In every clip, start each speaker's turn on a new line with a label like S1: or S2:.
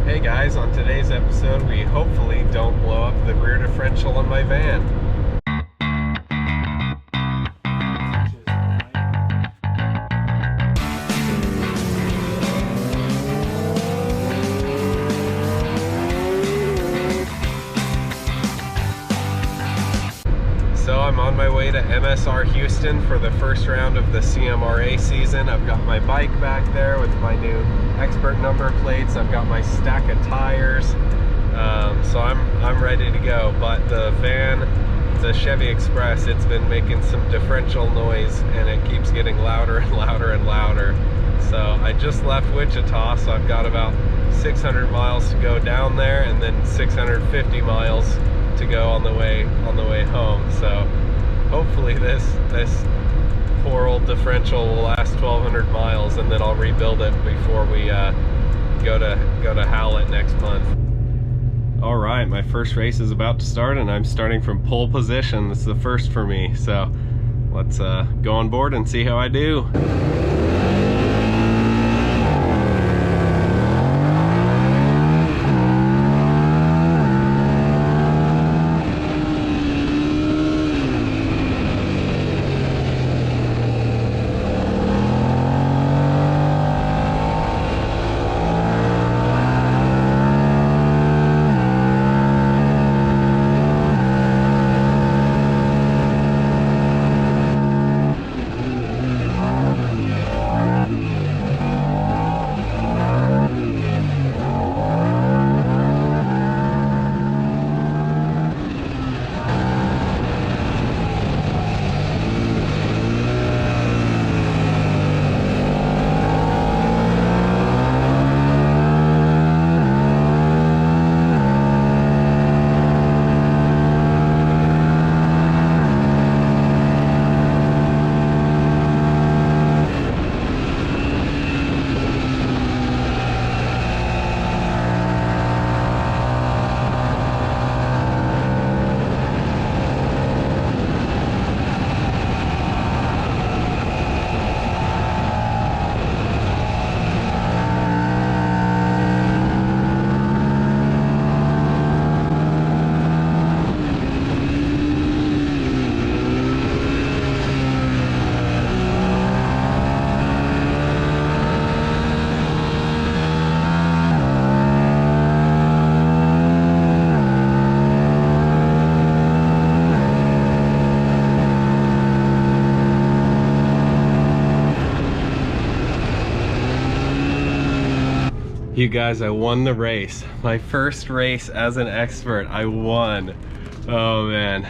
S1: Hey guys, on today's episode we hopefully don't blow up the rear differential on my van. So I'm on my way to MSR Houston for the first round of the CMRA season. I've got my bike back there with my new expert number plates. I've got my stack of tires. So I'm ready to go. But the van, the Chevy Express, it's been making some differential noise and it keeps getting louder and louder and louder. So I just left Wichita, so I've got about 600 miles to go down there and then 650 miles to go on the way home. So hopefully this poor old differential will last 1,200 miles, and then I'll rebuild it before we go to Howlett next month. All right, my first race is about to start, and I'm starting from pole position. This is the first for me, so let's go on board and see how I do. You guys, I won the race. My first race as an expert, I won. Oh man,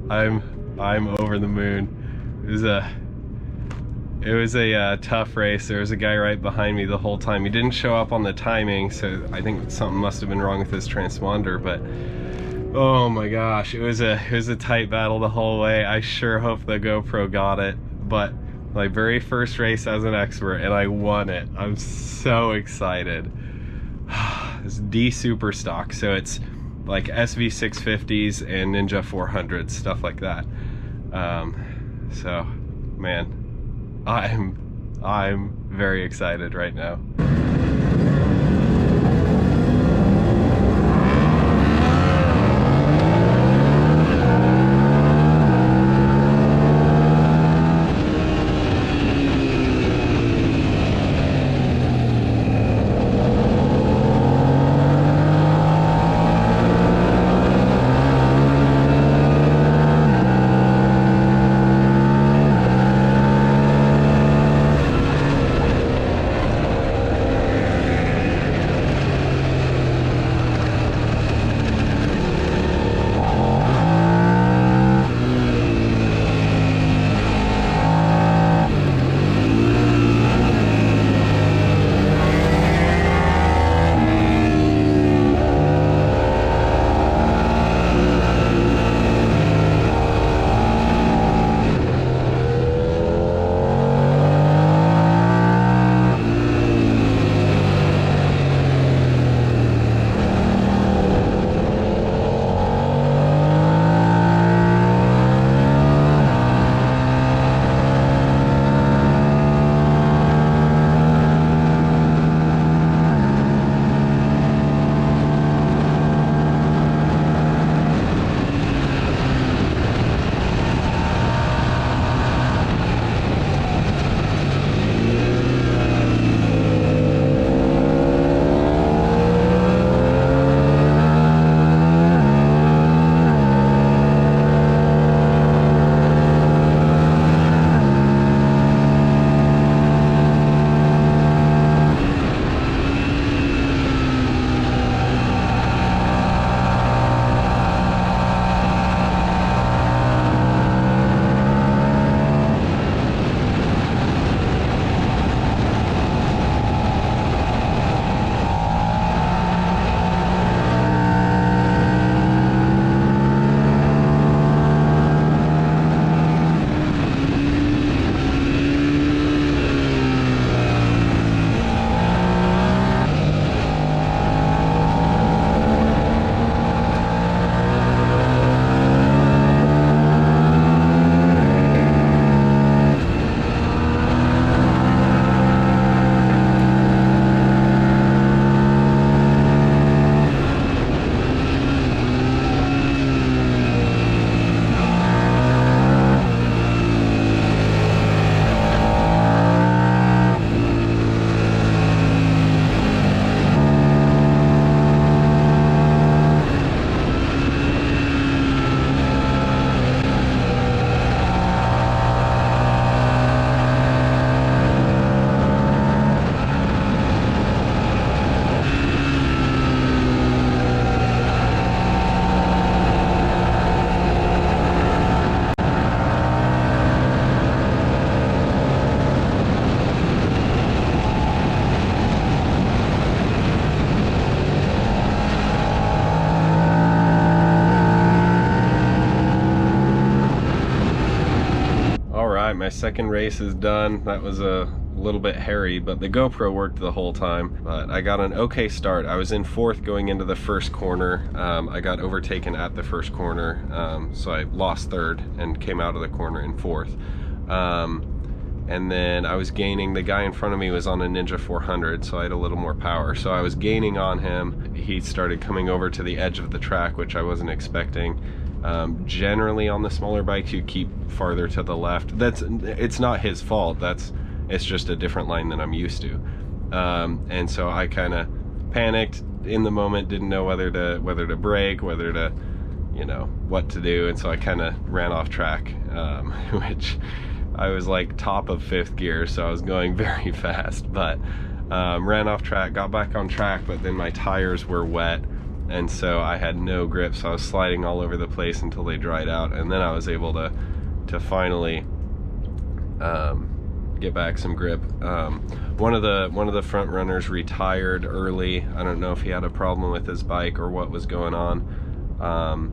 S1: I'm over the moon. It was a tough race. There was a guy right behind me the whole time. He didn't show up on the timing, so I think something must have been wrong with his transponder, but oh my gosh, it was a tight battle the whole way. I sure hope the GoPro got it, but my very first race as an expert, and I won it. I'm so excited. It's D super stock, so it's like SV650s and Ninja 400s, stuff like that. So man, I'm very excited right now. second race is done. That was a little bit hairy, but the GoPro worked the whole time. But I got an okay start. I was in fourth going into the first corner. I got overtaken at the first corner, so I lost third and came out of the corner in fourth. And then I was gaining. The guy in front of me was on a Ninja 400, so I had a little more power. So I was gaining on him. He started coming over to the edge of the track, which I wasn't expecting. Generally on the smaller bikes, you keep farther to the left. It's not his fault. It's just a different line than I'm used to. And so I kind of panicked in the moment, didn't know whether to brake, whether to, you know, what to do. And so I kind of ran off track, which I was like top of fifth gear, so I was going very fast, but ran off track, got back on track, but then my tires were wet, and so I had no grip, so I was sliding all over the place until they dried out, and then I was able to finally get back some grip. One of the front runners retired early. I don't know if he had a problem with his bike or what was going on.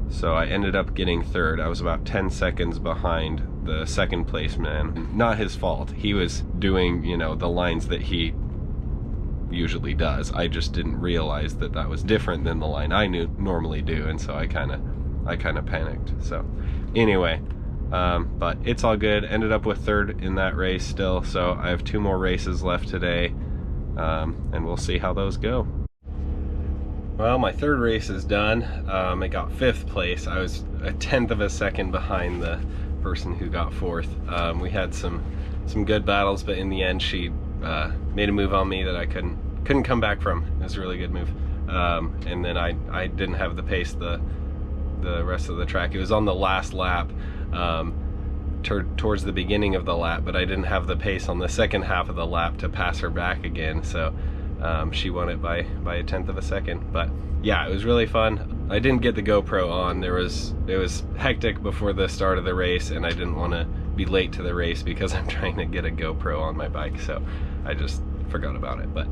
S1: So I ended up getting third. I was about 10 seconds behind the second place man. Not his fault. He was doing, you know, the lines that he usually does. I just didn't realize that that was different than the line I normally do, and so I kind of panicked. So anyway, but it's all good. Ended up with third in that race still. So I have 2 more races left today, and we'll see how those go. Well, my third race is done. I got 5th place. I was a 1/10 of a second behind the person who got 4th. We had some good battles, but in the end she made a move on me that I couldn't come back from. It was a really good move. And then I didn't have the pace the rest of the track. It was on the last lap, towards the beginning of the lap, but I didn't have the pace on the second half of the lap to pass her back again. So she won it by a 1/10 of a second. But yeah, it was really fun. I didn't get the GoPro on. It was hectic before the start of the race, and I didn't want to be late to the race because I'm trying to get a GoPro on my bike, so I just forgot about it. But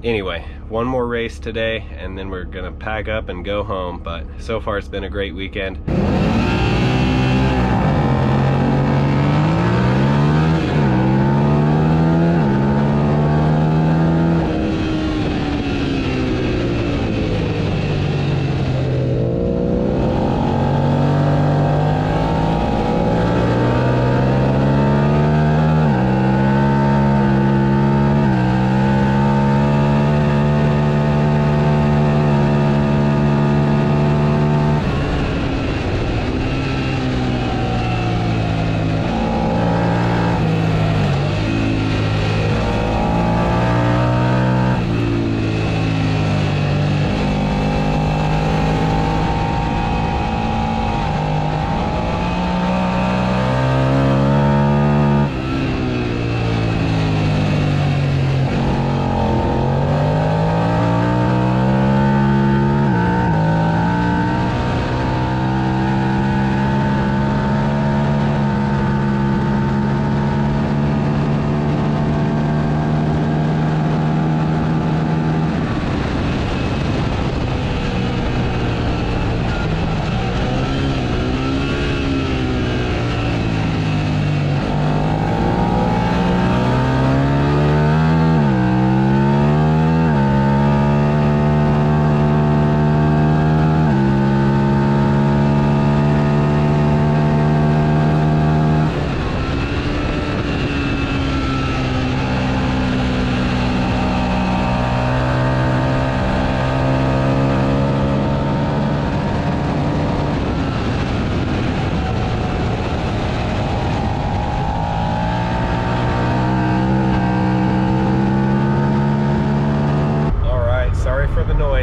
S1: anyway, 1 more race today, and then we're gonna pack up and go home. But so far it's been a great weekend.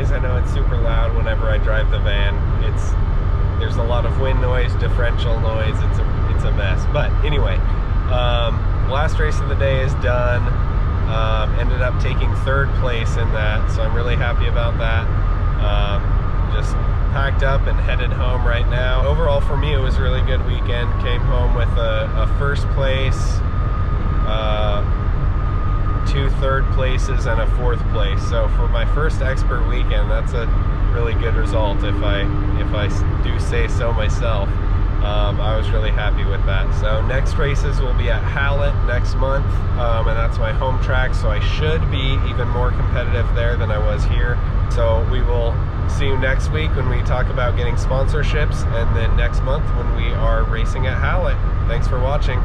S1: I know it's super loud whenever I drive the van. There's a lot of wind noise, differential noise. It's a mess. But anyway, last race of the day is done. Ended up taking 3rd place in that, so I'm really happy about that. Just packed up and headed home right now. Overall for me it was a really good weekend. Came home with a 1st place, 2 3rd places, and a 4th place. So for my first expert weekend, that's a really good result if I do say so myself. I was really happy with that. So next races will be at Hallett next month, and that's my home track, so I should be even more competitive there than I was here. So we will see you next week when we talk about getting sponsorships, and then next month when we are racing at Hallett. Thanks for watching.